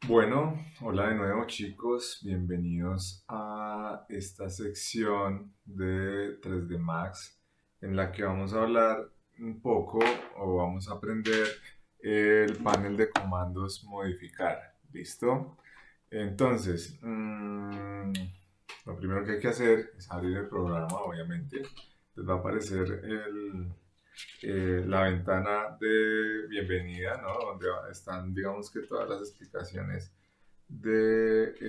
Bueno, hola de nuevo chicos, bienvenidos a esta sección de 3D Max en la que vamos a hablar un poco o vamos a aprender el panel de comandos modificar. ¿Listo? Entonces, lo primero que hay que hacer es abrir el programa, obviamente. Les va a aparecer la ventana de bienvenida, ¿no? Donde están, digamos que todas las explicaciones del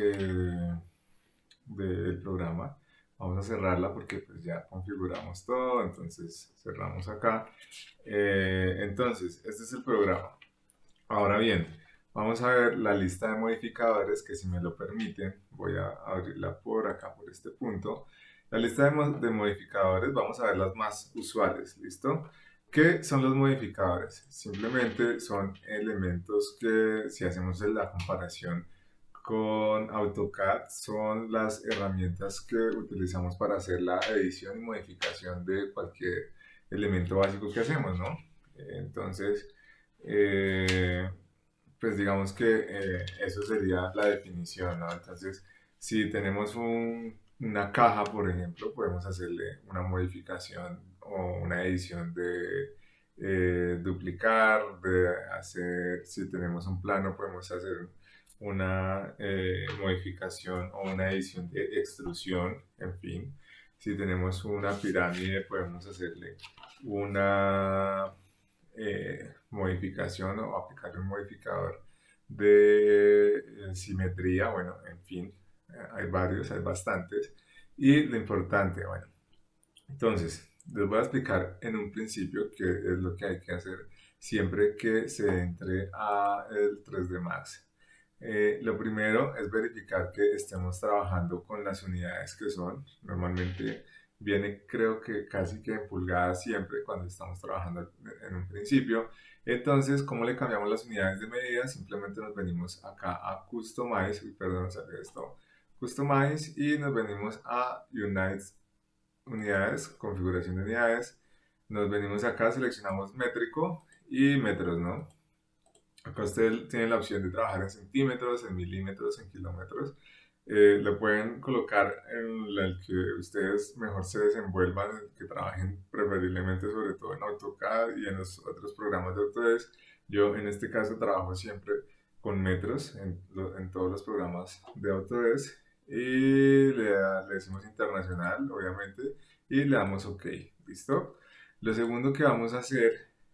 programa. Vamos a cerrarla porque pues ya configuramos todo, entonces cerramos acá. Entonces, este es el programa. Ahora bien, vamos a ver la lista de modificadores que si me lo permiten, voy a abrirla por acá, por este punto. La lista de modificadores, vamos a ver las más usuales, ¿listo? ¿Qué son los modificadores? Simplemente son elementos que si hacemos la comparación con AutoCAD son las herramientas que utilizamos para hacer la edición y modificación de cualquier elemento básico que hacemos, ¿no? Entonces, eh, pues digamos que eso sería la definición, ¿no? Entonces, si tenemos una caja, por ejemplo, podemos hacerle una modificación o una edición de duplicar, de hacer, si tenemos un plano, podemos hacer una modificación o una edición de extrusión, en fin. Si tenemos una pirámide, podemos hacerle una modificación o aplicar un modificador de simetría, bueno, en fin, hay varios, hay bastantes. Y lo importante, bueno, entonces, les voy a explicar en un principio qué es lo que hay que hacer siempre que se entre a el 3D Max. Lo primero es verificar que estemos trabajando con las unidades que son. Normalmente viene creo que casi que en pulgadas siempre cuando estamos trabajando en un principio. Entonces, ¿cómo le cambiamos las unidades de medida? Simplemente nos venimos acá a Customize, y perdón, salió esto, Customize y nos venimos a Unite unidades, configuración de unidades. Nos venimos acá, seleccionamos métrico y metros, ¿no? Acá usted tiene la opción de trabajar en centímetros, en milímetros, en kilómetros. Lo pueden colocar en el que ustedes mejor se desenvuelvan, que trabajen preferiblemente sobre todo en AutoCAD y en los otros programas de Autodesk. Yo en este caso trabajo siempre con metros en todos los programas de Autodesk y le decimos internacional, obviamente, y le damos OK. ¿Listo? Lo segundo que vamos a hacer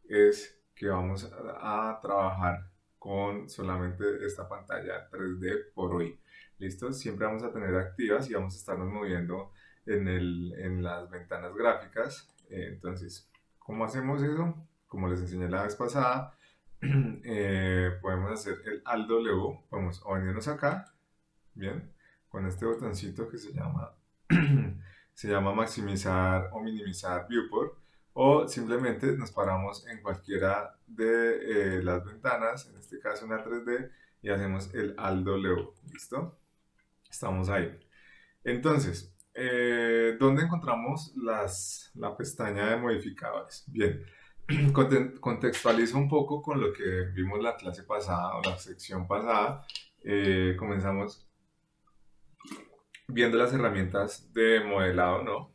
es que vamos a trabajar con solamente esta pantalla 3D por hoy. ¿Listo? Siempre vamos a tener activas y vamos a estarnos moviendo en las ventanas gráficas. Entonces, ¿cómo hacemos eso? Como les enseñé la vez pasada, podemos hacer el Alt W, vamos a venirnos acá, bien, con este botoncito que se llama maximizar o minimizar viewport, o simplemente nos paramos en cualquiera de las ventanas, en este caso una 3D, y hacemos el Alt W. ¿Listo? Estamos ahí. Entonces, ¿dónde encontramos la pestaña de modificadores? Bien, contextualizo un poco con lo que vimos la clase pasada o la sección pasada. Comenzamos viendo las herramientas de modelado, ¿no?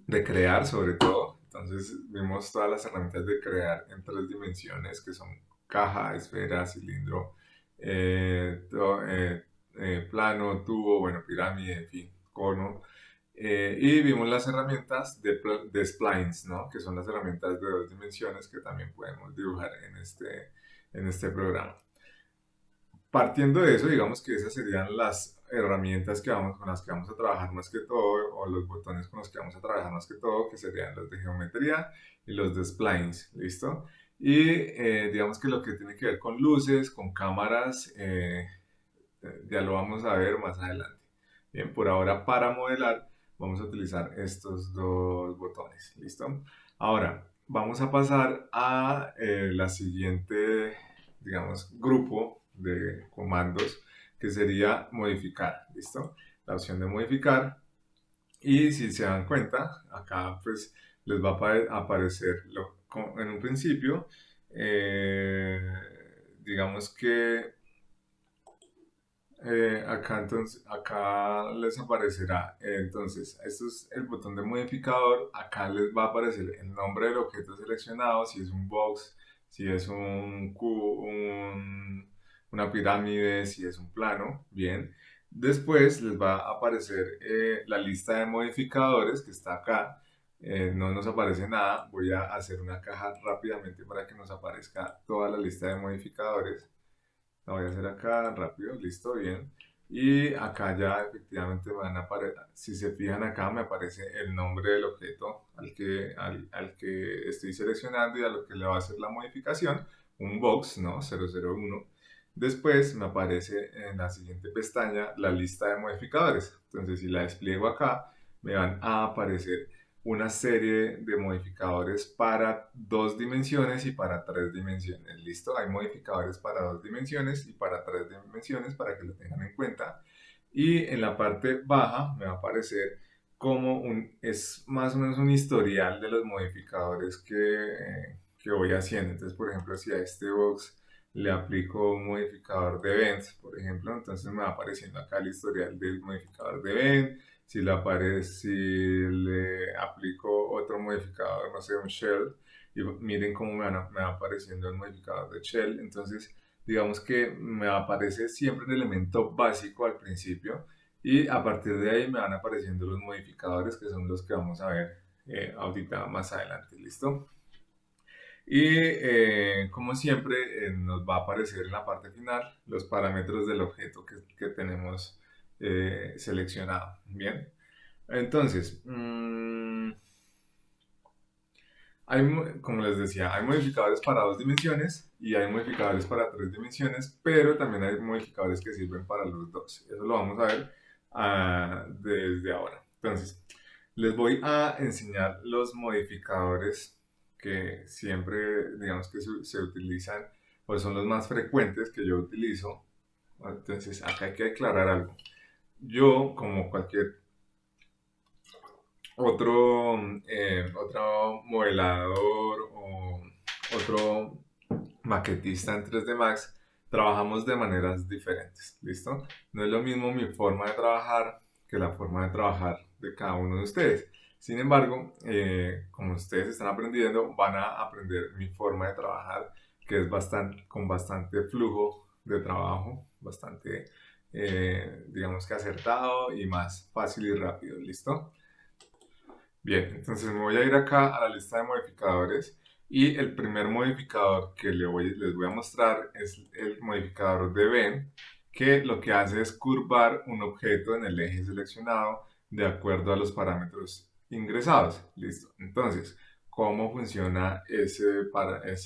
De crear sobre todo. Entonces vimos todas las herramientas de crear en tres dimensiones que son caja, esfera, cilindro, plano, tubo, bueno, pirámide, en fin, cono. Y vimos las herramientas de splines, ¿no? Que son las herramientas de dos dimensiones que también podemos dibujar en este programa. Partiendo de eso, digamos que esas serían las herramientas con las que vamos a trabajar más que todo, o los botones con los que vamos a trabajar más que todo, que serían los de geometría y los de splines, ¿listo? Y digamos que lo que tiene que ver con luces, con cámaras, ya lo vamos a ver más adelante. Bien, por ahora para modelar vamos a utilizar estos dos botones, ¿listo? Ahora, vamos a pasar a la siguiente, digamos, grupo de comandos que sería modificar, ¿listo? La opción de modificar y si se dan cuenta, acá pues les va a aparecer en un principio, digamos que Acá entonces, acá les aparecerá, entonces, esto es el botón de modificador, acá les va a aparecer el nombre del objeto seleccionado, si es un box, si es un cubo, una pirámide, si es un plano, bien. Después les va a aparecer la lista de modificadores que está acá, no nos aparece nada, voy a hacer una caja rápidamente para que nos aparezca toda la lista de modificadores. La voy a hacer acá rápido, listo, bien. Y acá ya efectivamente me van a aparecer, si se fijan acá me aparece el nombre del objeto al que estoy seleccionando y a lo que le va a hacer la modificación, un box, ¿no? 001. Después me aparece en la siguiente pestaña la lista de modificadores. Entonces si la despliego acá, me van a aparecer una serie de modificadores para 2 dimensiones y para 3 dimensiones. ¿Listo? Hay modificadores para 2 dimensiones y para 3 dimensiones para que lo tengan en cuenta. Y en la parte baja me va a aparecer como es más o menos un historial de los modificadores que voy haciendo. Entonces, por ejemplo, si a este box le aplico un modificador de event, por ejemplo, entonces me va apareciendo acá el historial del modificador de event. Si le aplico otro modificador, no sé, un shell, y miren cómo me va apareciendo el modificador de shell. Entonces, digamos que me aparece siempre un elemento básico al principio y a partir de ahí me van apareciendo los modificadores que son los que vamos a ver ahorita más adelante, ¿listo? Y como siempre, nos va a aparecer en la parte final los parámetros del objeto que tenemos seleccionado. Bien, entonces, como les decía, hay modificadores para 2 dimensiones y hay modificadores para 3 dimensiones, pero también hay modificadores que sirven para los dos. Eso lo vamos a ver desde ahora. Entonces, les voy a enseñar los modificadores que siempre, digamos que se utilizan, o son los más frecuentes que yo utilizo. Entonces, acá hay que aclarar algo. Yo, como cualquier otro modelador o otro maquetista en 3D Max, trabajamos de maneras diferentes, ¿listo? No es lo mismo mi forma de trabajar que la forma de trabajar de cada uno de ustedes. Sin embargo, como ustedes están aprendiendo, van a aprender mi forma de trabajar, que es con bastante flujo de trabajo, bastante, digamos que acertado y más fácil y rápido, ¿listo? Bien, entonces me voy a ir acá a la lista de modificadores y el primer modificador que les voy a mostrar es el modificador de Ben, que lo que hace es curvar un objeto en el eje seleccionado de acuerdo a los parámetros ingresados. Listo. Entonces, ¿cómo funciona ese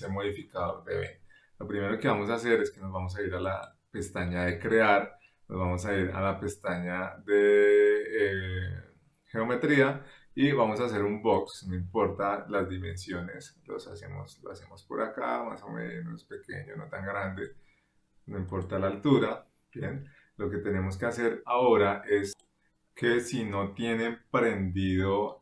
modificador de Ben? Lo primero que vamos a hacer es que nos vamos a ir a la pestaña de crear, nos vamos a ir a la pestaña de geometría y vamos a hacer un box, no importa las dimensiones, lo hacemos por acá, más o menos pequeño, no tan grande, no importa la altura, ¿bien? Lo que tenemos que hacer ahora es que si no tienen prendido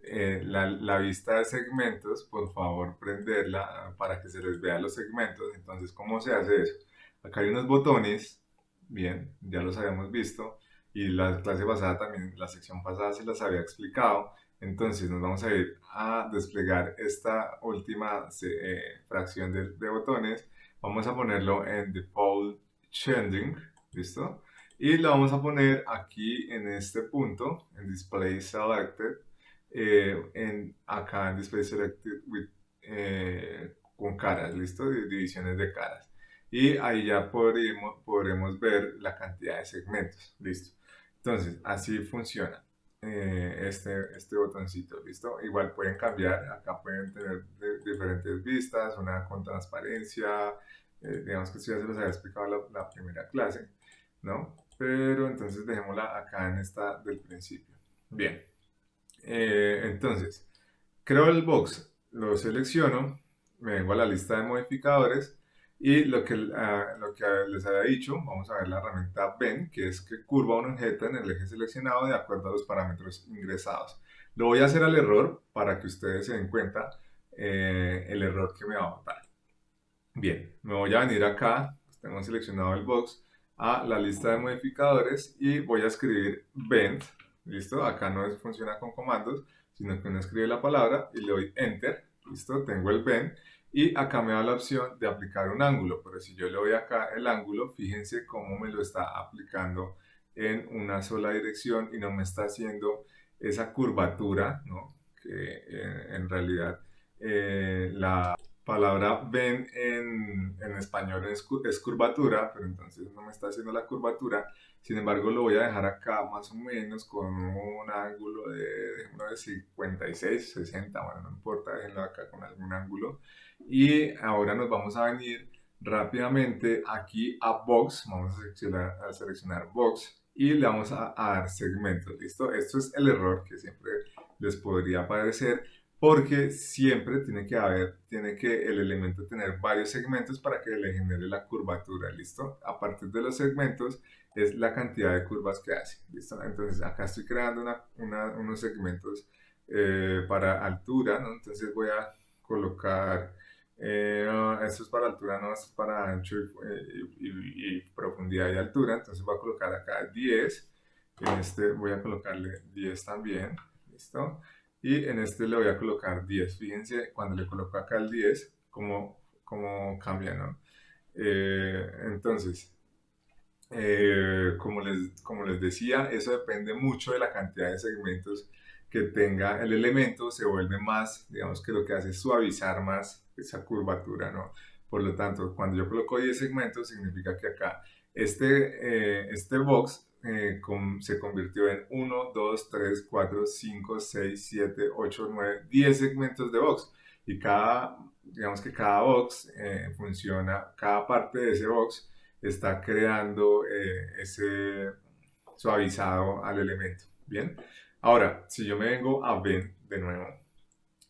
la vista de segmentos, por favor prenderla para que se les vea los segmentos. Entonces, ¿cómo se hace eso? Acá hay unos botones, bien, ya los habíamos visto, y la clase pasada también, la sección pasada se las había explicado. Entonces nos vamos a ir a desplegar esta última fracción de botones. Vamos a ponerlo en Default Changing, ¿listo? Y lo vamos a poner aquí en este punto, en Display Selected, acá en Display Selected con caras, ¿listo? Divisiones de caras. Y ahí ya podremos ver la cantidad de segmentos, ¿listo? Entonces, así funciona este botoncito, ¿listo? Igual pueden cambiar, acá pueden tener diferentes vistas, una con transparencia, digamos que esto ya se los había explicado la primera clase, ¿no? Pero entonces dejémosla acá en esta del principio. Bien, entonces, creo el box, lo selecciono, me vengo a la lista de modificadores y lo que les había dicho, vamos a ver la herramienta Ben, que es que curva un objeto en el eje seleccionado de acuerdo a los parámetros ingresados. Lo voy a hacer al error para que ustedes se den cuenta el error que me va a botar. Bien, me voy a venir acá, tengo seleccionado el box, a la lista de modificadores y voy a escribir vent, ¿listo? Acá no funciona con comandos, sino que uno escribe la palabra y le doy enter, ¿listo? Tengo el vent y acá me da la opción de aplicar un ángulo, pero si yo le doy acá el ángulo, fíjense cómo me lo está aplicando en una sola dirección y no me está haciendo esa curvatura, ¿no? Que en realidad la palabra ven en español es curvatura, pero entonces no me está haciendo la curvatura. Sin embargo, lo voy a dejar acá más o menos con un ángulo de 56, 60, bueno, no importa, déjenlo acá con algún ángulo. Y ahora nos vamos a venir rápidamente aquí a Box, vamos a seleccionar Box y le vamos a dar segmentos, ¿listo? Esto es el error que siempre les podría aparecer porque siempre tiene que el elemento tener varios segmentos para que le genere la curvatura, ¿listo? A partir de los segmentos es la cantidad de curvas que hace, ¿listo? Entonces acá estoy creando unos segmentos para altura, ¿no? Entonces voy a colocar, esto es para altura, no, esto es para ancho y profundidad y altura, entonces voy a colocar acá 10, en este voy a colocarle 10 también, ¿listo? Y en este le voy a colocar 10. Fíjense, cuando le coloco acá el 10, cómo cambia, ¿no? Entonces, como les decía, eso depende mucho de la cantidad de segmentos que tenga el elemento, se vuelve más, digamos que lo que hace es suavizar más esa curvatura, ¿no? Por lo tanto, cuando yo coloco 10 segmentos, significa que acá este box se convirtió en 1, 2, 3, 4, 5, 6, 7, 8, 9, 10 segmentos de box. Y digamos que cada box funciona, cada parte de ese box está creando ese suavizado al elemento. Bien, ahora si yo me vengo a Ben de nuevo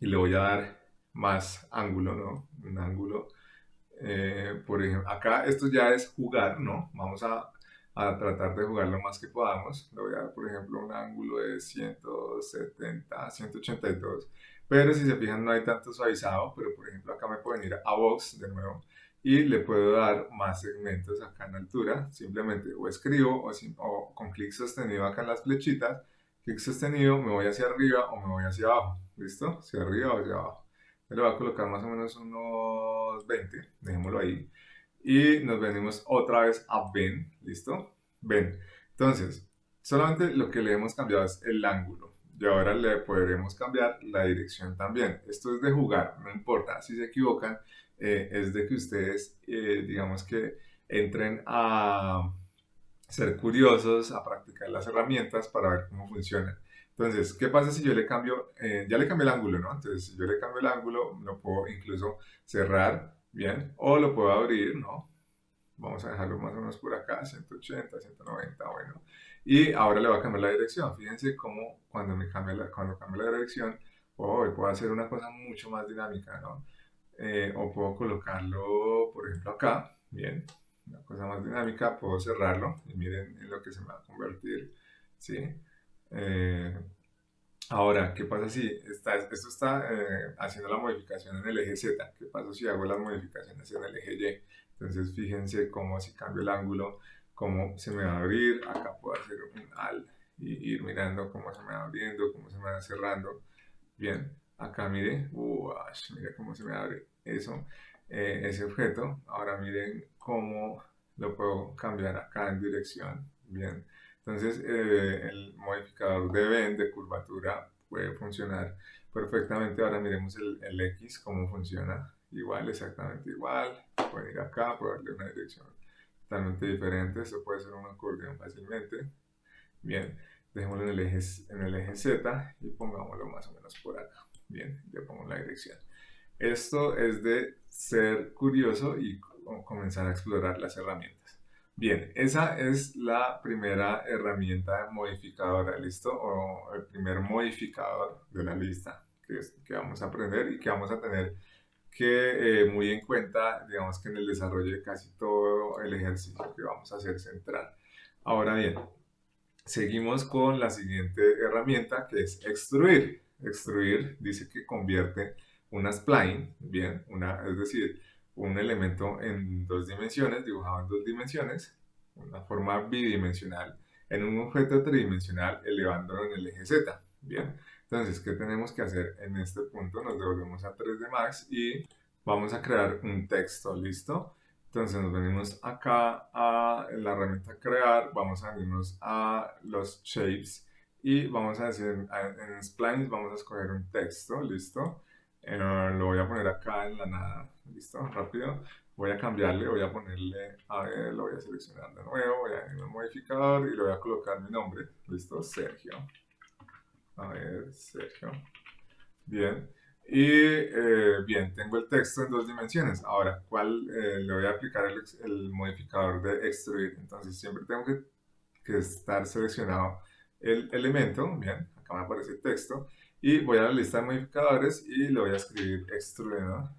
y le voy a dar más ángulo, ¿no? Un ángulo, por ejemplo, acá esto ya es jugar, ¿no? Vamos a tratar de jugar lo más que podamos. Le voy a dar, por ejemplo, un ángulo de 170, 182. Pero si se fijan, no hay tanto suavizado. Pero, por ejemplo, acá me pueden ir a Box de nuevo y le puedo dar más segmentos acá en altura. Simplemente o escribo o con clic sostenido acá en las flechitas. Clic sostenido, me voy hacia arriba o me voy hacia abajo. ¿Listo? Hacia arriba o hacia abajo. Le voy a colocar más o menos unos 20, dejémoslo ahí. Y nos venimos otra vez a Ben, ¿listo? Ben. Entonces, solamente lo que le hemos cambiado es el ángulo. Y ahora le podremos cambiar la dirección también. Esto es de jugar, no importa si se equivocan, es de que ustedes, digamos que entren a ser curiosos, a practicar las herramientas para ver cómo funcionan. Entonces, ¿qué pasa si yo le cambio? Ya le cambié el ángulo, ¿no? Entonces, si yo le cambio el ángulo, lo puedo incluso cerrar, ¿bien? O lo puedo abrir, ¿no? Vamos a dejarlo más o menos por acá, 180, 190, bueno. Y ahora le voy a cambiar la dirección. Fíjense cómo cuando cambio la dirección, puedo hacer una cosa mucho más dinámica, ¿no? O puedo colocarlo, por ejemplo, acá, ¿bien? Una cosa más dinámica, puedo cerrarlo y miren en lo que se me va a convertir, ¿sí? Eh, Ahora, ¿qué pasa si esto está haciendo la modificación en el eje Z? ¿Qué pasa si hago las modificaciones en el eje Y? Entonces, fíjense cómo si cambio el ángulo, cómo se me va a abrir. Acá puedo hacer un al y ir mirando cómo se me va abriendo, cómo se me va cerrando. Bien, acá mire, mire cómo se me abre eso, ese objeto. Ahora miren cómo lo puedo cambiar acá en dirección. Bien, entonces el modificador de bend, de curvatura, puede funcionar perfectamente. Ahora miremos el X, cómo funciona. Igual, exactamente igual. Pueden ir acá, puedo darle una dirección totalmente diferente. Esto puede ser un acordeón fácilmente. Bien, dejémoslo en el eje Z y pongámoslo más o menos por acá. Bien, le pongo la dirección. Esto es de ser curioso y comenzar a explorar las herramientas. Bien, esa es la primera herramienta modificadora, ¿listo? O el primer modificador de la lista que vamos a aprender y que vamos a tener que muy en cuenta, digamos que en el desarrollo de casi todo el ejercicio que vamos a hacer central. Ahora bien, seguimos con la siguiente herramienta que es extruir. Extruir dice que convierte una spline, bien, es decir, un elemento en dos dimensiones, dibujado en dos dimensiones, una forma bidimensional en un objeto tridimensional elevándolo en el eje Z. Bien, entonces, ¿qué tenemos que hacer en este punto? Nos devolvemos a 3D Max y vamos a crear un texto, ¿listo? Entonces nos venimos acá a la herramienta crear, vamos a venirnos a los shapes y vamos a decir, en splines vamos a escoger un texto, ¿listo? Lo voy a poner acá en la nada, ¿listo? Rápido. Voy a cambiarle, voy a ponerle, a ver, lo voy a seleccionar de nuevo, voy a ir al modificador y le voy a colocar mi nombre, ¿listo? Sergio. A ver, Sergio. Bien. Y bien, tengo el texto en dos dimensiones. Ahora, ¿cuál le voy a aplicar el modificador de extruir? Entonces, siempre tengo que estar seleccionado el elemento. Bien, acá me aparece el texto. Y voy a la lista de modificadores y le voy a escribir extruir, ¿no?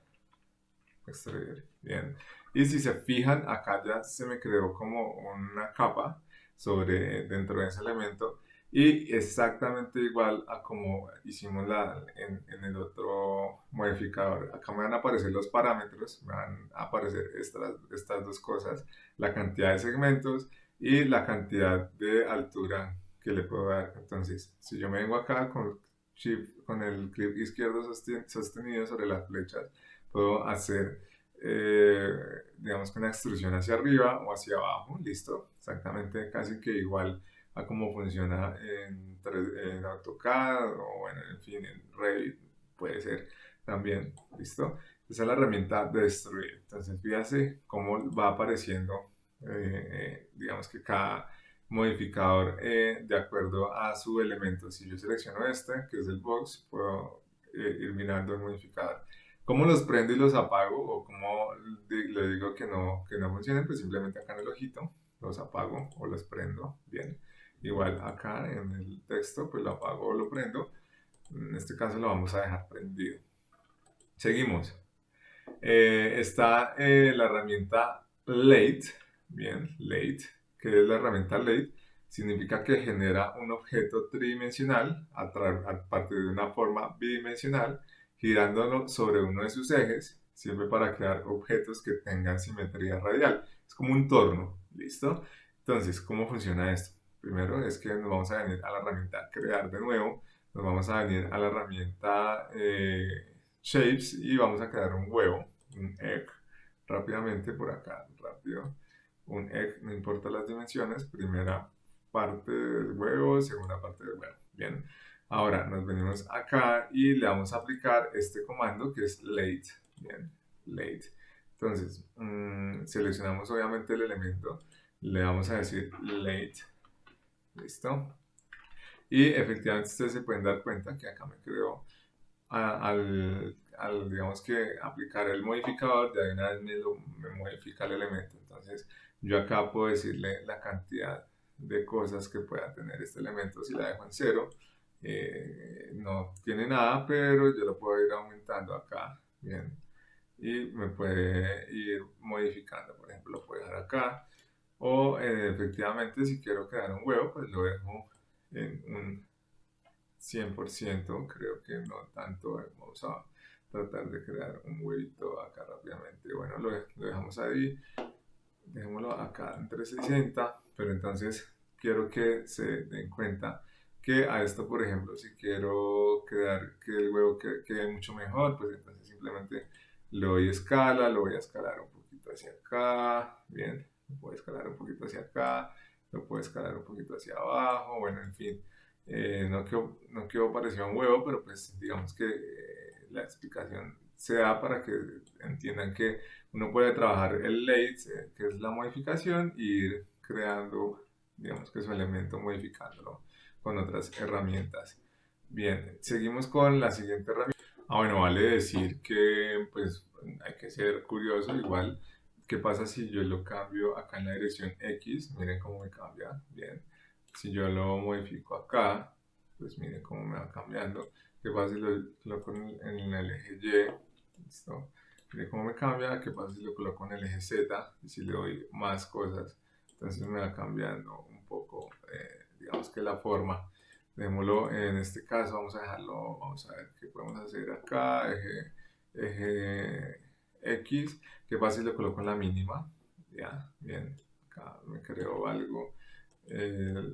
Extruir. Bien. Y si se fijan, acá ya se me creó como una capa dentro de ese elemento y exactamente igual a como hicimos en el otro modificador. Acá me van a aparecer los parámetros, me van a aparecer estas dos cosas, la cantidad de segmentos y la cantidad de altura que le puedo dar. Entonces, si yo me vengo acá con el clic izquierdo sostenido sobre las flechas, puedo hacer, digamos que una extrusión hacia arriba o hacia abajo, listo, exactamente casi que igual a cómo funciona en AutoCAD o bueno, en fin, en Revit puede ser también, listo. Esa es la herramienta de destruir. Entonces, fíjate cómo va apareciendo, digamos que cada modificador de acuerdo a su elemento. Si yo selecciono este, que es el box, puedo ir mirando el modificador. ¿Cómo los prendo y los apago? O cómo le digo que no funcionen, pues simplemente acá en el ojito los apago o los prendo. Bien. Igual acá en el texto, pues lo apago o lo prendo. En este caso lo vamos a dejar prendido. Seguimos. Está la herramienta Late. Bien, Late, que es la herramienta Late. Significa que genera un objeto tridimensional a partir de una forma bidimensional, girándolo sobre uno de sus ejes, siempre para crear objetos que tengan simetría radial. Es como un torno, ¿listo? Entonces, ¿cómo funciona esto? Primero es que nos vamos a venir a la herramienta crear de nuevo, nos vamos a venir a la herramienta shapes y vamos a crear un huevo, un egg, rápidamente por acá, rápido. Un egg, no importa las dimensiones, primera parte del huevo, segunda parte del huevo. Bien, ahora nos venimos acá y le vamos a aplicar este comando que es late. Bien, late. Entonces, seleccionamos obviamente el elemento, le vamos a decir late. ¿Listo? Y efectivamente ustedes se pueden dar cuenta que acá me creó digamos que aplicar el modificador, de una vez me modifica el elemento. Entonces, yo acá puedo decirle la cantidad de cosas que pueda tener este elemento. Si la dejo en cero, no tiene nada, pero yo lo puedo ir aumentando acá. Bien. Y me puede ir modificando. Por ejemplo, lo puedo dejar acá. O efectivamente, si quiero crear un huevo, pues lo dejo en un 100%, creo que no tanto. Vamos a tratar de crear un huevito acá rápidamente. Bueno, lo dejamos ahí, dejémoslo acá en 360, pero entonces quiero que se den cuenta que a esto, por ejemplo, si quiero crear que el huevo quede mucho mejor, pues entonces simplemente le doy escala, lo voy a escalar un poquito hacia acá, bien, lo puedo escalar un poquito hacia acá, lo puedo escalar un poquito hacia abajo, bueno, en fin. No quedó parecido a un huevo, pero pues digamos que la explicación se da para que entiendan que uno puede trabajar el late, que es la modificación, y ir creando, digamos que su elemento, modificándolo con otras herramientas. Bien, seguimos con la siguiente herramienta. Bueno, vale decir que pues hay que ser curioso, igual, ¿qué pasa si yo lo cambio acá en la dirección X? Miren cómo me cambia, bien. Si yo lo modifico acá, pues miren cómo me va cambiando. ¿Qué pasa si lo coloco en el eje Y? ¿Listo? Miren cómo me cambia. ¿Qué pasa si lo coloco en el eje Z? Y si le doy más cosas, entonces me va cambiando un poco, digamos que la forma. Dejémoslo en este caso, vamos a dejarlo, vamos a ver qué podemos hacer acá, eje X. ¿Qué pasa si lo coloco en la mínima? Ya, bien. acá me creo algo.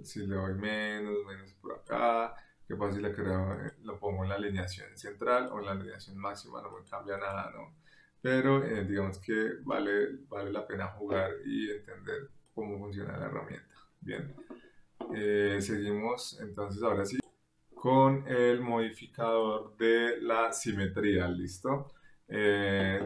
Si le doy menos, menos por acá. ¿Qué pasa si le creo, lo pongo en la alineación central o en la alineación máxima? No me cambia nada, ¿no? Pero digamos que vale la pena jugar y entender cómo funciona la herramienta. Bien, seguimos entonces ahora sí con el modificador de la simetría, ¿listo?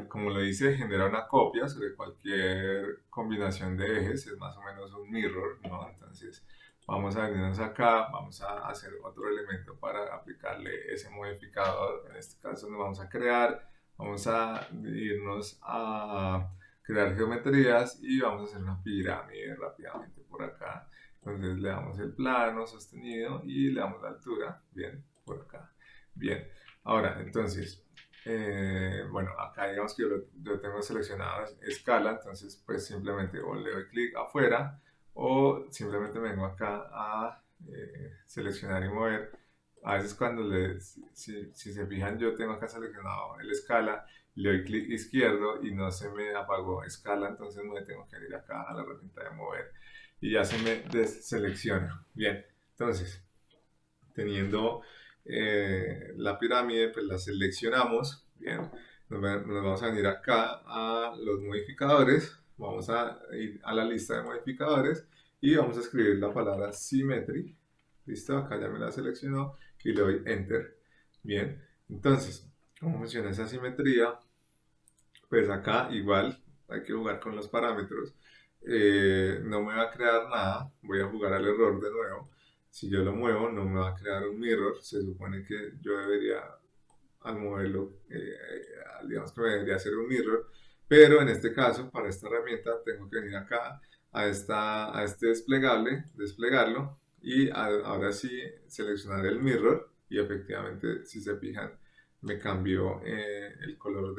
Como lo dice, genera una copia sobre cualquier combinación de ejes, es más o menos un mirror, ¿no? Entonces, vamos a venirnos acá, vamos a hacer otro elemento para aplicarle ese modificador. En este caso nos vamos a crear, vamos a irnos a crear geometrías y vamos a hacer una pirámide rápidamente por acá. Entonces le damos el plano sostenido y le damos la altura. Bien, por acá. Bien. Ahora, entonces, bueno, acá digamos que yo tengo seleccionado escala, entonces pues simplemente o le doy clic afuera o simplemente me vengo acá a seleccionar y mover. A veces cuando si se fijan yo tengo acá seleccionado el escala, le doy clic izquierdo y no se me apagó escala, entonces me tengo que ir acá a la herramienta de mover y ya se me deselecciona. Bien, entonces, teniendo la pirámide, pues la seleccionamos. Bien, nos vamos a venir acá a los modificadores, vamos a ir a la lista de modificadores y vamos a escribir la palabra symmetry. Listo, acá ya me la seleccionó y le doy enter. Bien, entonces, ¿cómo funciona esa simetría? Pues acá igual hay que jugar con los parámetros. No me va a crear nada, voy a jugar al error de nuevo. Si yo lo muevo, no me va a crear un mirror. Se supone que yo debería, al moverlo, digamos que me debería hacer un mirror. Pero en este caso, para esta herramienta, tengo que venir acá a este desplegable, desplegarlo. Y ahora sí, seleccionar el mirror. Y efectivamente, si se fijan, me cambió el color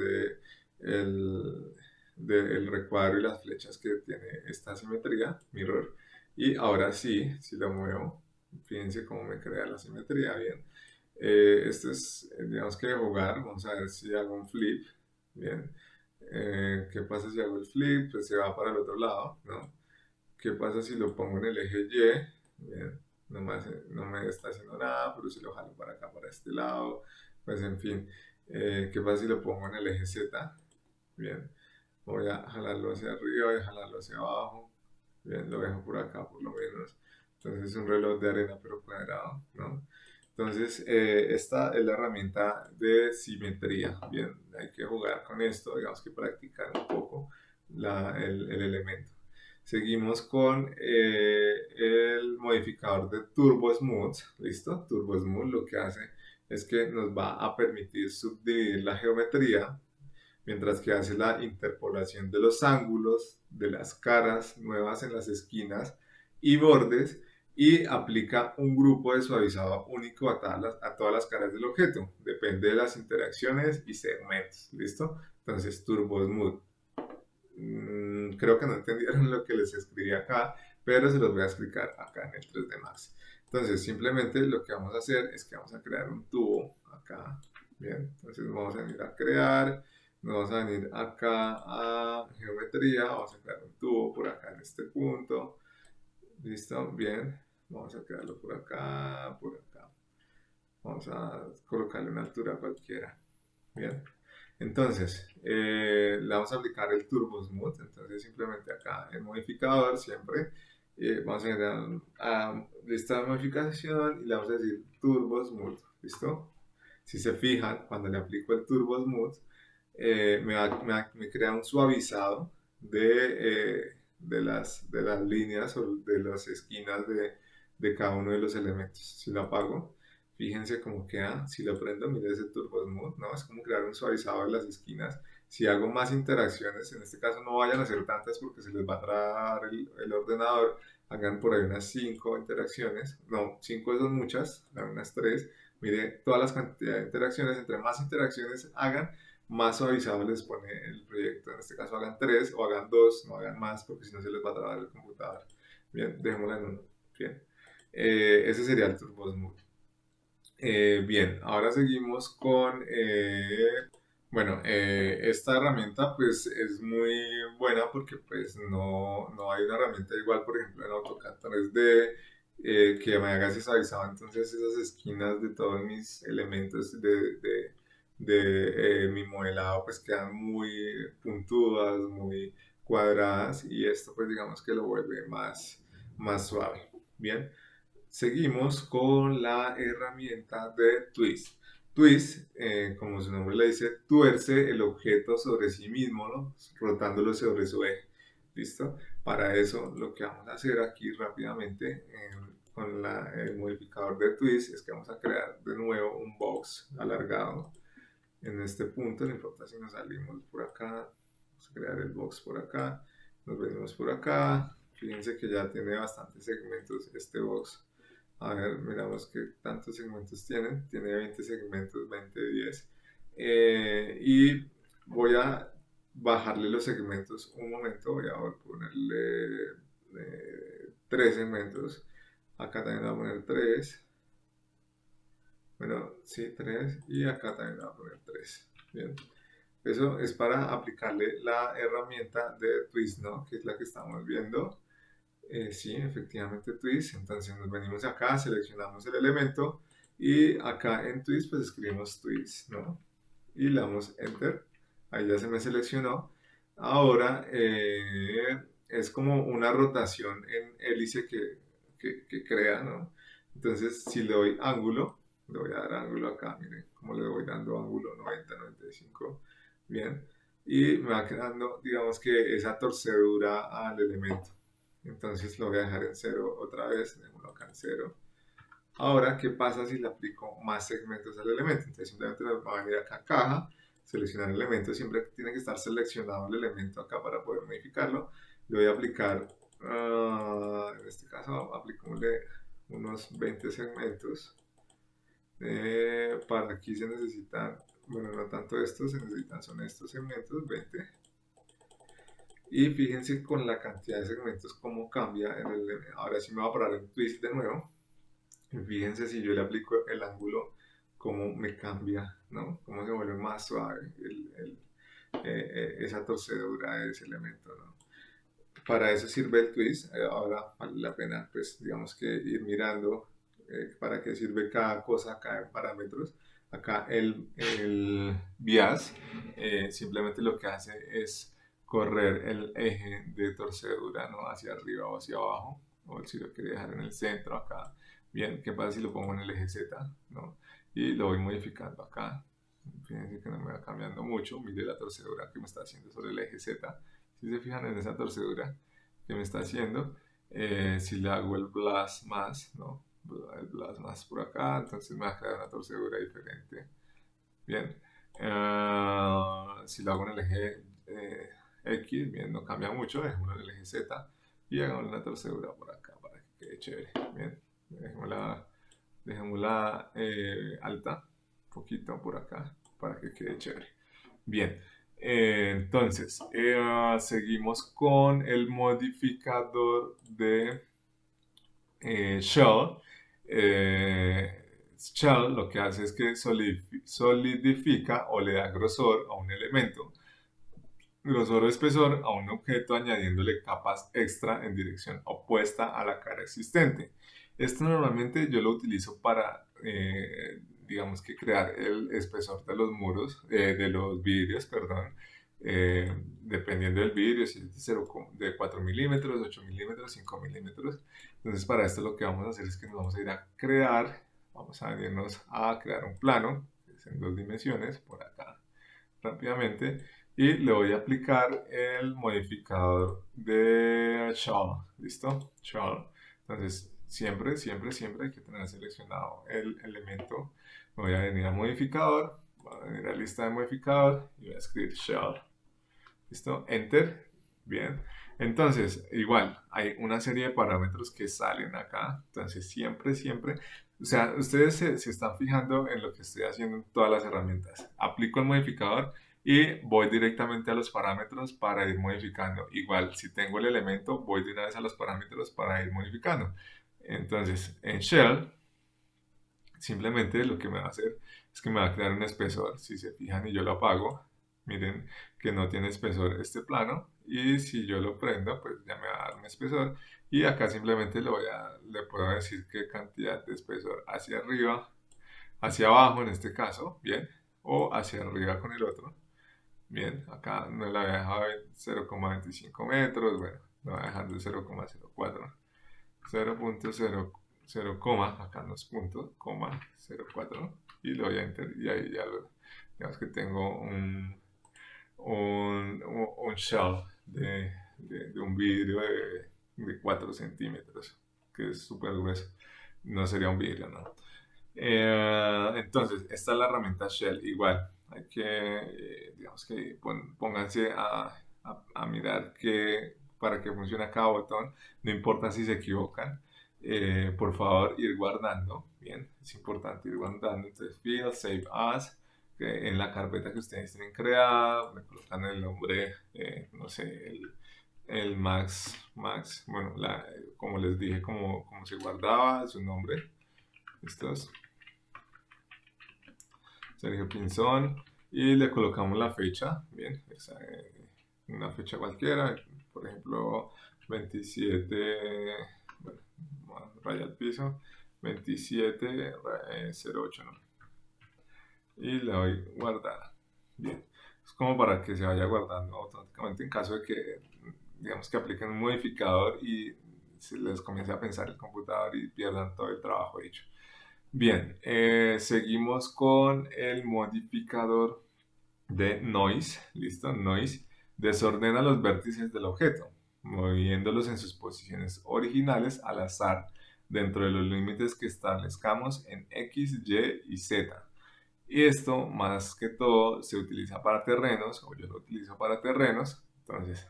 del recuadro y las flechas que tiene esta simetría, mirror. Y ahora sí, si lo muevo, fíjense cómo me crea la simetría, bien. Esto es, digamos que jugar, vamos a ver si hago un flip, bien. ¿Qué pasa si hago el flip? Pues se va para el otro lado, ¿no? ¿Qué pasa si lo pongo en el eje Y? Bien, no me está haciendo nada, pero si lo jalo para acá, para este lado, pues en fin. ¿Qué pasa si lo pongo en el eje Z? Bien, voy a jalarlo hacia arriba y jalarlo hacia abajo. Bien, lo dejo por acá por lo menos. Entonces es un reloj de arena pero cuadrado, ¿no? Entonces esta es la herramienta de simetría. Bien, hay que jugar con esto, digamos que practicar un poco el elemento. Seguimos con el modificador de Turbo Smooth. ¿Listo? Turbo Smooth lo que hace es que nos va a permitir subdividir la geometría mientras que hace la interpolación de los ángulos, de las caras nuevas en las esquinas y bordes y aplica un grupo de suavizado único a todas las caras del objeto. Depende de las interacciones y segmentos. ¿Listo? Entonces, Turbo Smooth. Creo que no entendieron lo que les escribí acá, pero se los voy a explicar acá en el 3D Max. Entonces, simplemente lo que vamos a hacer es que vamos a crear un tubo acá. Bien, entonces vamos a venir a crear. Nos vamos a venir acá a geometría, vamos a crear un tubo por acá en este punto. Listo, bien. Vamos a crearlo por acá, por acá. Vamos a colocarle una altura cualquiera. Bien. Entonces, le vamos a aplicar el Turbo Smooth. Entonces, simplemente acá en modificador, siempre vamos a ir a lista de modificación y le vamos a decir Turbo Smooth. ¿Listo? Si se fijan, cuando le aplico el Turbo Smooth, me crea un suavizado de las líneas o de las esquinas de cada uno de los elementos. Si lo apago, fíjense cómo queda. Si lo prendo, mire ese Turbo Smooth, ¿no? Es como crear un suavizado de las esquinas. Si hago más interacciones, en este caso no vayan a hacer tantas porque se les va a trabar el ordenador. Hagan por ahí unas 5 interacciones. No, 5 son muchas, hagan unas 3. Mire todas las cantidades de interacciones. Entre más interacciones hagan, más suavizado les pone el proyecto. En este caso hagan 3 o hagan 2, no hagan más porque si no se les va a trabar el computador. Bien, dejémosla en 1. Bien. Ese sería el Turbo Smooth. Bien, ahora seguimos con Bueno, esta herramienta pues es muy buena porque pues no hay una herramienta igual, por ejemplo, en AutoCAD 3D que me haga visualizado entonces esas esquinas de todos mis elementos de mi modelado pues quedan muy puntudas, muy cuadradas y esto pues digamos que lo vuelve más suave. Bien. Seguimos con la herramienta de Twist. Twist, como su nombre le dice, tuerce el objeto sobre sí mismo, ¿no? Rotándolo sobre su eje. ¿Listo? Para eso lo que vamos a hacer aquí rápidamente con el modificador de Twist es que vamos a crear de nuevo un box alargado en este punto. No importa si nos salimos por acá, vamos a crear el box por acá, nos venimos por acá. Fíjense que ya tiene bastantes segmentos este box. A ver, miramos qué tantos segmentos tienen. Tiene 20 segmentos, 20, 10. Y voy a bajarle los segmentos un momento. Voy a ponerle 3 segmentos. Acá también voy a poner 3. Bueno, sí, 3. Y acá también voy a poner 3. Bien. Eso es para aplicarle la herramienta de Twist, ¿no? Que es la que estamos viendo. Sí, efectivamente Twist. Entonces nos venimos acá, seleccionamos el elemento y acá en Twist pues escribimos Twist, ¿no? Y le damos Enter. Ahí ya se me seleccionó. Ahora es como una rotación en hélice que crea, ¿no? Entonces si le doy ángulo, le voy a dar ángulo acá, miren cómo le voy dando ángulo 90, 95. Bien. Y me va quedando, digamos que esa torcedura al elemento. Entonces lo voy a dejar en 0 otra vez, dejémoslo acá en 0. Ahora, ¿qué pasa si le aplico más segmentos al elemento? Entonces simplemente me va a venir acá a caja, seleccionar el elemento, siempre tiene que estar seleccionado el elemento acá para poder modificarlo. Le voy a aplicar, en este caso, aplicémosle unos 20 segmentos. Para aquí se necesitan, bueno, no tanto estos, se necesitan son estos segmentos, 20. Y fíjense con la cantidad de segmentos cómo cambia. Ahora sí me voy a parar en Twist de nuevo. Y fíjense si yo le aplico el ángulo, cómo me cambia, ¿no? Cómo se vuelve más suave esa torcedura de ese elemento, ¿no? Para eso sirve el Twist. Ahora vale la pena, pues, digamos que ir mirando para qué sirve cada cosa, cada parámetros. Acá el bias simplemente lo que hace es correr el eje de torcedura, ¿no? Hacia arriba o hacia abajo, o si lo quiere dejar en el centro acá. Bien, ¿qué pasa si lo pongo en el eje Z, ¿no? Y lo voy modificando acá. Fíjense que no me va cambiando mucho. Mire la torcedura que me está haciendo sobre el eje Z. Si se fijan en esa torcedura que me está haciendo, si le hago el blast más, ¿no? El blast más por acá, entonces me va a crear una torcedura diferente. Bien. Si lo hago en el eje X, bien, no cambia mucho, dejémoslo en el eje Z y hagamos una torcedura por acá para que quede chévere. Bien, dejémosla alta, un poquito por acá para que quede chévere. Bien, entonces seguimos con el modificador de Shell. Shell lo que hace es que solidifica o le da grosor a un elemento, grosor o espesor a un objeto añadiéndole capas extra en dirección opuesta a la cara existente. Esto normalmente yo lo utilizo para, digamos que crear el espesor de los muros, de los vidrios, perdón, dependiendo del vidrio, si es de 4 milímetros, 8 milímetros, 5 milímetros. Entonces para esto lo que vamos a hacer es que nos vamos a ir a crear, vamos a venirnos a crear un plano, que es en 2 dimensiones, por acá, rápidamente y le voy a aplicar el modificador de Shell. ¿Listo? Shell. Entonces, siempre hay que tener seleccionado el elemento. Me voy a venir a modificador, voy a venir a lista de modificador y voy a escribir Shell. ¿Listo? Enter. Bien. Entonces, igual, hay una serie de parámetros que salen acá. Entonces, siempre, o sea, ustedes se están fijando en lo que estoy haciendo en todas las herramientas. Aplico el modificador y voy directamente a los parámetros para ir modificando. Igual, si tengo el elemento, voy de una vez a los parámetros para ir modificando. Entonces, en Shell, simplemente lo que me va a hacer es que me va a crear un espesor. Si se fijan y yo lo apago, miren que no tiene espesor este plano. Y si yo lo prendo, pues ya me va a dar un espesor. Y acá simplemente le puedo decir qué cantidad de espesor hacia arriba, hacia abajo en este caso, bien, o hacia arriba con el otro. Bien, acá no la voy a dejar en 0,25 metros, bueno, lo voy a dejar de 0,04, 0,00, acá no es punto, coma 04, y le doy a enter, y ahí ya digamos que tengo un shell de un vidrio de 4 centímetros, que es súper grueso. No sería un vidrio, ¿no? Entonces, esta es la herramienta Shell. Igual, hay que, digamos que pónganse a mirar para que funcione cada botón, no importa si se equivocan, por favor, ir guardando. Bien, es importante ir guardando. Entonces, File, Save As, que en la carpeta que ustedes tienen creada, me colocan el nombre, no sé, el Max, bueno, como les dije, como se guardaba su nombre. Estos. Sergio Pinzón, y le colocamos la fecha, bien, una fecha cualquiera, por ejemplo 27, bueno, raya al piso, 2708, ¿no? Y le doy guardar, bien, es como para que se vaya guardando automáticamente en caso de que, digamos que apliquen un modificador y se les comience a pensar el computador y pierdan todo el trabajo hecho. Bien, seguimos con el modificador de Noise. ¿Listo? Noise desordena los vértices del objeto, moviéndolos en sus posiciones originales al azar, dentro de los límites que establezcamos en X, Y y Z. Y esto, más que todo, se utiliza para terrenos, o yo lo utilizo para terrenos. Entonces,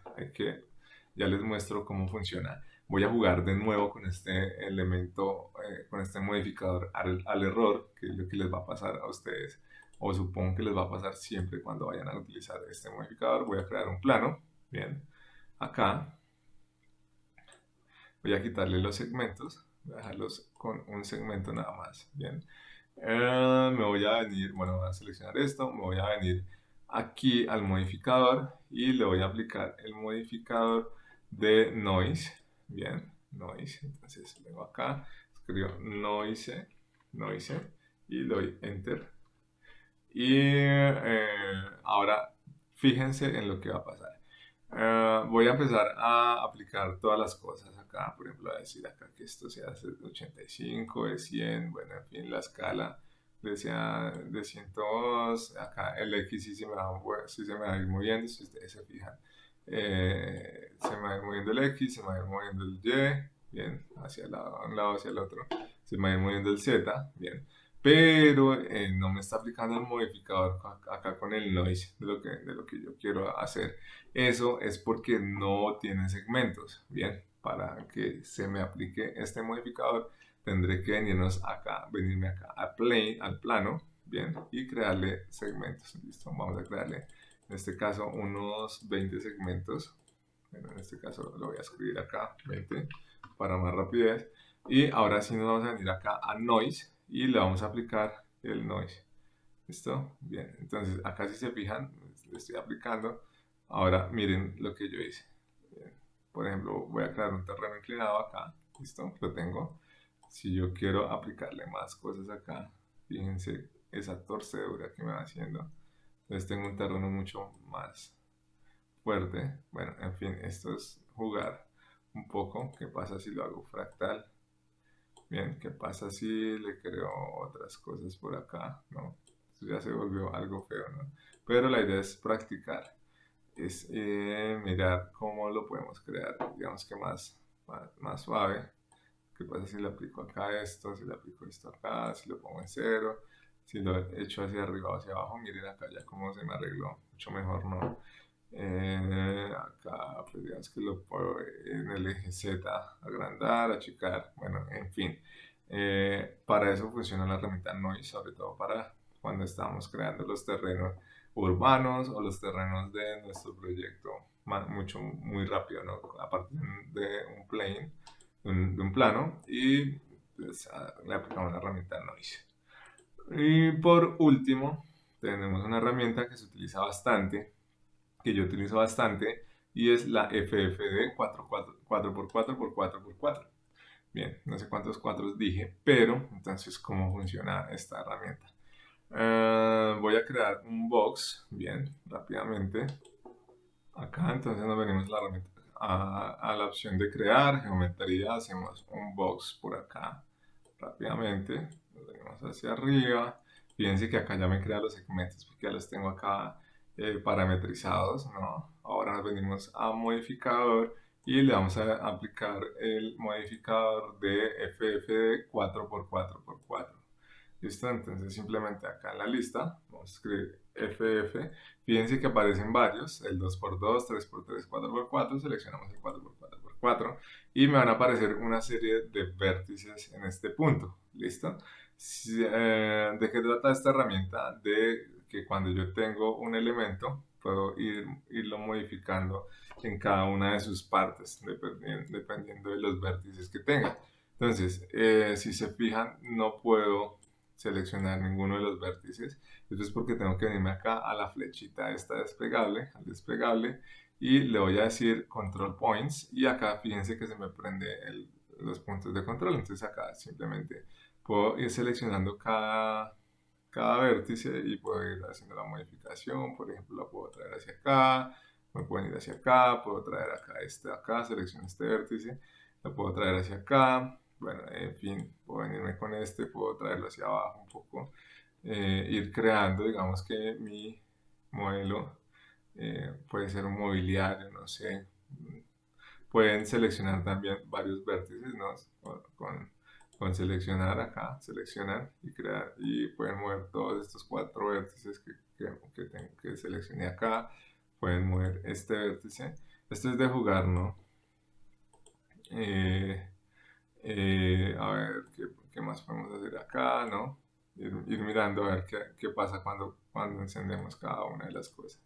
ya les muestro cómo funciona. Voy a jugar de nuevo con este elemento, con este modificador al error, que es lo que les va a pasar a ustedes, o supongo que les va a pasar siempre cuando vayan a utilizar este modificador. Voy a crear un plano, bien, acá. Voy a quitarle los segmentos, voy a dejarlos con un segmento nada más, bien. Me voy a venir, bueno, voy a seleccionar esto, me voy a venir aquí al modificador y le voy a aplicar el modificador de noise, bien, noise, entonces vengo acá, escribo noise y le doy enter. Y ahora fíjense en lo que va a pasar. Voy a empezar a aplicar todas las cosas acá, por ejemplo, a decir acá que esto sea de 85, de 100, bueno, en fin, la escala de 102, acá el X sí se me va a ir moviendo, si ustedes se fijan. Se me va a ir moviendo el X, se me va a ir moviendo el Y, bien, hacia un lado, hacia el otro, se me va a ir moviendo el Z, bien, pero no me está aplicando el modificador acá con el noise de lo que yo quiero hacer. Eso es porque no tiene segmentos. Bien, para que se me aplique este modificador, tendré que venirme acá al plano, bien, y crearle segmentos. Listo, vamos a crearle, en este caso, unos 20 segmentos. Bueno, en este caso lo voy a escribir acá, 20, para más rapidez. Y ahora sí nos vamos a venir acá a Noise y le vamos a aplicar el Noise. ¿Listo? Bien, entonces acá si se fijan, le estoy aplicando. Ahora miren lo que yo hice. Bien. Por ejemplo, voy a crear un terreno inclinado acá. ¿Listo? Lo tengo. Si yo quiero aplicarle más cosas acá, fíjense esa torcedura que me va haciendo. Entonces tengo un terreno mucho más fuerte. Bueno, en fin, esto es jugar un poco. ¿Qué pasa si lo hago fractal? Bien, ¿qué pasa si le creo otras cosas por acá? ¿No? Esto ya se volvió algo feo, ¿no? Pero la idea es practicar, es mirar cómo lo podemos crear, digamos que más suave. ¿Qué pasa si le aplico acá esto, si le aplico esto acá, si lo pongo en cero, si lo echo hacia arriba o hacia abajo? Miren acá ya cómo se me arregló, mucho mejor, ¿no? Acá, pues digamos que lo puedo en el eje Z agrandar, achicar, bueno, en fin. Para eso funciona la herramienta Noise, sobre todo para cuando estamos creando los terrenos urbanos o los terrenos de nuestro proyecto muy rápido, ¿no? A partir de un plane, de un plano, y pues, le aplicamos la herramienta Noise. Y por último, tenemos una herramienta que se utiliza bastante, que yo utilizo bastante, y es la FFD 4x4x4x4. Bien, no sé cuántos cuatros dije, pero entonces, ¿cómo funciona esta herramienta? Voy a crear un box, bien, rápidamente. Acá entonces nos venimos la herramienta, a la opción de crear, geometría, hacemos un box por acá, rápidamente, nos venimos hacia arriba. Fíjense que acá ya me crea los segmentos porque ya los tengo acá parametrizados, ¿no? Ahora nos venimos a modificador y le vamos a aplicar el modificador de FF 4x4x4. ¿Listo? Entonces simplemente acá en la lista vamos a escribir FF. Fíjense que aparecen varios, el 2x2, 3x3, 4x4, seleccionamos el 4x4x4 y me van a aparecer una serie de vértices en este punto. ¿Listo? ¿De qué trata esta herramienta? De que cuando yo tengo un elemento, puedo irlo modificando en cada una de sus partes, dependiendo de los vértices que tenga. Entonces, si se fijan, no puedo seleccionar ninguno de los vértices. Esto es porque tengo que venirme acá a la flechita esta desplegable, al desplegable, y le voy a decir Control Points, y acá fíjense que se me prende los puntos de control. Entonces acá simplemente puedo ir seleccionando cada vértice y puedo ir haciendo la modificación. Por ejemplo, la puedo traer hacia acá, me pueden ir hacia acá, puedo traer acá acá, selecciono este vértice, lo puedo traer hacia acá. Bueno, en fin, puedo venirme con este, puedo traerlo hacia abajo un poco, ir creando, digamos que mi modelo puede ser un mobiliario, no sé. Pueden seleccionar también varios vértices, ¿no? Con seleccionar acá, seleccionar y crear, y pueden mover todos estos cuatro vértices que seleccioné acá. Pueden mover este vértice. Esto es de jugar, ¿no? Eh, a ver, ¿qué más podemos hacer acá, no? Ir mirando a ver qué pasa cuando encendemos cada una de las cosas.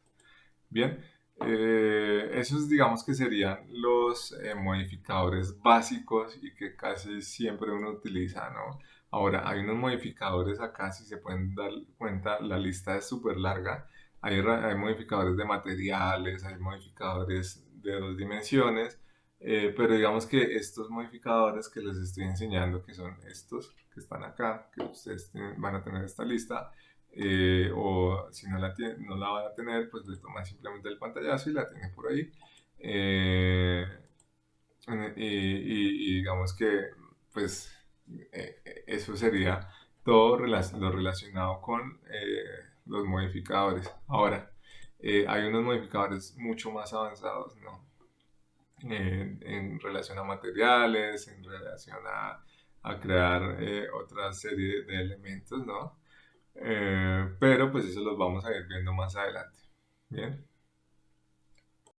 Bien, esos digamos que serían los modificadores básicos y que casi siempre uno utiliza, ¿no? Ahora, hay unos modificadores acá, si se pueden dar cuenta, la lista es súper larga. Hay modificadores de materiales, hay modificadores de dos dimensiones, pero digamos que estos modificadores que les estoy enseñando, que son estos que están acá, que ustedes van a tener esta lista, o si no la van a tener, pues le toman simplemente el pantallazo y la tienen por ahí. Eh, y digamos que, pues, eso sería todo lo relacionado con los modificadores. Ahora, hay unos modificadores mucho más avanzados, ¿no? En relación a materiales, en relación a crear otra serie de elementos, ¿no? Pero pues eso los vamos a ir viendo más adelante. Bien.